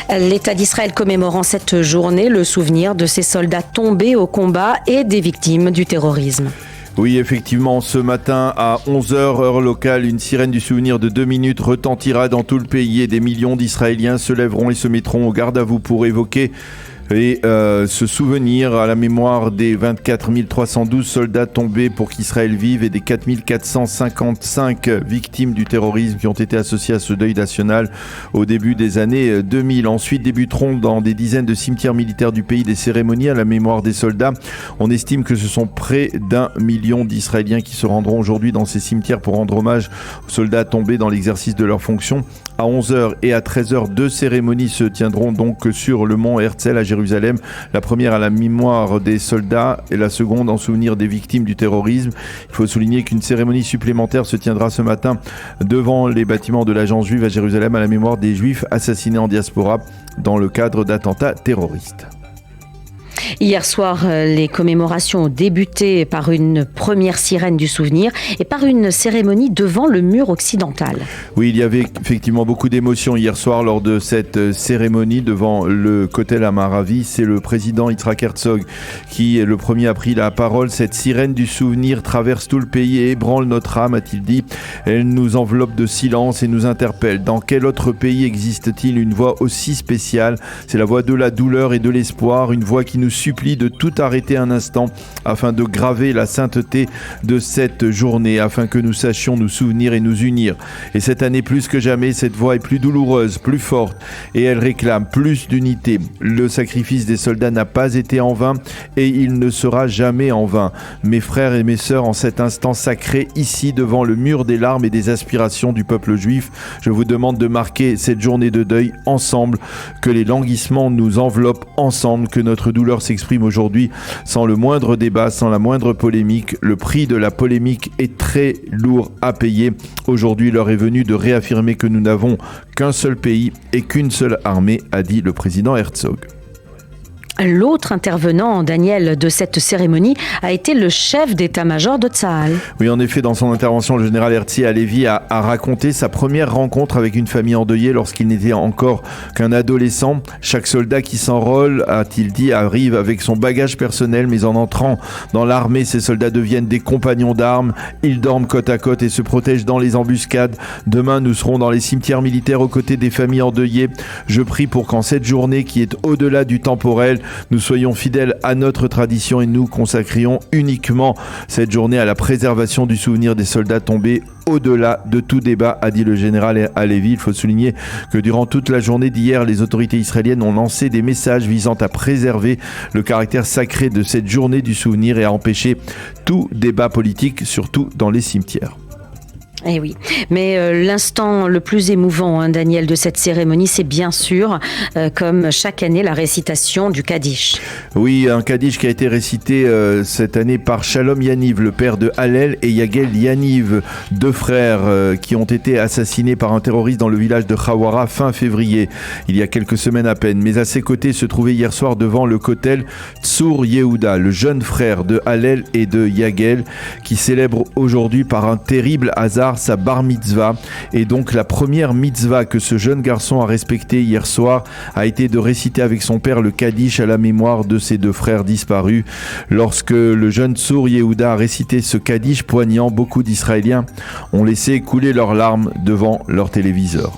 L'État d'Israël commémorant cette journée le souvenir de ces soldats tombés au combat et des victimes du terrorisme. Oui, effectivement, ce matin à 11h, heure locale, une sirène du souvenir de 2 minutes retentira dans tout le pays et des millions d'Israéliens se lèveront et se mettront au garde à vous pour évoquer et se souvenir à la mémoire des 24 312 soldats tombés pour qu'Israël vive et des 4 455 victimes du terrorisme qui ont été associées à ce deuil national au début des années 2000. Ensuite débuteront dans des dizaines de cimetières militaires du pays des cérémonies à la mémoire des soldats. On estime que ce sont près d'1 million d'Israéliens qui se rendront aujourd'hui dans ces cimetières pour rendre hommage aux soldats tombés dans l'exercice de leurs fonctions. À 11h et à 13h, 2 cérémonies se tiendront donc sur le mont Herzl à Jérusalem. La première à la mémoire des soldats et la seconde en souvenir des victimes du terrorisme. Il faut souligner qu'une cérémonie supplémentaire se tiendra ce matin devant les bâtiments de l'agence juive à Jérusalem à la mémoire des juifs assassinés en diaspora dans le cadre d'attentats terroristes. Hier soir, les commémorations ont débuté par une première sirène du souvenir et par une cérémonie devant le mur occidental. Oui, il y avait effectivement beaucoup d'émotions hier soir lors de cette cérémonie devant le Kotel Amaravi. C'est le président Yitzhak Herzog qui, le premier, a pris la parole. Cette sirène du souvenir traverse tout le pays et ébranle notre âme, a-t-il dit. Elle nous enveloppe de silence et nous interpelle. Dans quel autre pays existe-t-il une voix aussi spéciale ? C'est la voix de la douleur et de l'espoir, une voix qui nous supplie de tout arrêter un instant afin de graver la sainteté de cette journée, afin que nous sachions nous souvenir et nous unir. Et cette année, plus que jamais, cette voix est plus douloureuse, plus forte, et elle réclame plus d'unité. Le sacrifice des soldats n'a pas été en vain et il ne sera jamais en vain. Mes frères et mes sœurs, en cet instant sacré, ici devant le mur des larmes et des aspirations du peuple juif, je vous demande de marquer cette journée de deuil ensemble, que les languissements nous enveloppent ensemble, que notre douleur s'exprime aujourd'hui sans le moindre débat, sans la moindre polémique. Le prix de la polémique est très lourd à payer. Aujourd'hui, l'heure est venue de réaffirmer que nous n'avons qu'un seul pays et qu'une seule armée, a dit le président Herzog. L'autre intervenant, Daniel, de cette cérémonie a été le chef d'état-major de Tsahal. Oui, en effet, dans son intervention, le général Herzi Halevi a raconté sa première rencontre avec une famille endeuillée lorsqu'il n'était encore qu'un adolescent. Chaque soldat qui s'enrôle, a-t-il dit, arrive avec son bagage personnel, mais en entrant dans l'armée, ces soldats deviennent des compagnons d'armes. Ils dorment côte à côte et se protègent dans les embuscades. Demain, nous serons dans les cimetières militaires aux côtés des familles endeuillées. Je prie pour qu'en cette journée qui est au-delà du temporel, nous soyons fidèles à notre tradition et nous consacrions uniquement cette journée à la préservation du souvenir des soldats tombés au-delà de tout débat, a dit le général Halevi. Il faut souligner que durant toute la journée d'hier, les autorités israéliennes ont lancé des messages visant à préserver le caractère sacré de cette journée du souvenir et à empêcher tout débat politique, surtout dans les cimetières. Eh oui, mais l'instant le plus émouvant, Daniel, de cette cérémonie, c'est bien sûr, comme chaque année, la récitation du Kaddish. Oui, un Kaddish qui a été récité cette année par Shalom Yaniv, le père de Hallel, et Yagel Yaniv, 2 frères qui ont été assassinés par un terroriste dans le village de Khawara fin février, il y a quelques semaines à peine. Mais à ses côtés se trouvait hier soir devant le Kotel Tsur Yehuda, le jeune frère de Hallel et de Yagel, qui célèbre aujourd'hui par un terrible hasard sa bar mitzvah. Et donc la première mitzvah que ce jeune garçon a respectée hier soir a été de réciter avec son père le Kaddish à la mémoire de ses 2 frères disparus. Lorsque le jeune Tsur Yehuda a récité ce Kaddish poignant, beaucoup d'Israéliens ont laissé couler leurs larmes devant leur téléviseur.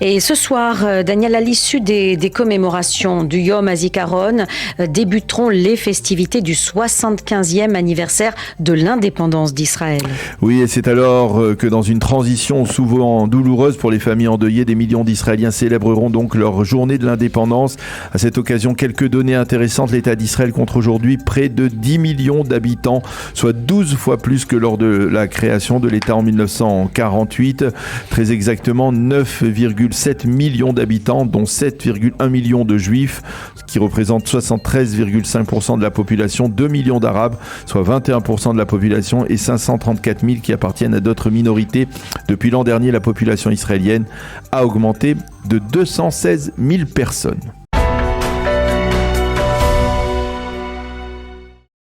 Et ce soir, Daniel, à l'issue des commémorations du Yom HaZikaron, débuteront les festivités du 75e anniversaire de l'indépendance d'Israël. Oui, et c'est alors que dans une transition souvent douloureuse pour les familles endeuillées, des millions d'Israéliens célébreront donc leur journée de l'indépendance. À cette occasion, quelques données intéressantes. L'État d'Israël compte aujourd'hui près de 10 millions d'habitants, soit 12 fois plus que lors de la création de l'État en 1948. Très exactement, 9,7 millions d'habitants, dont 7,1 millions de juifs, ce qui représente 73,5% de la population, 2 millions d'arabes, soit 21% de la population, et 534 000 qui appartiennent à d'autres minorités. Depuis l'an dernier, la population israélienne a augmenté de 216 000 personnes.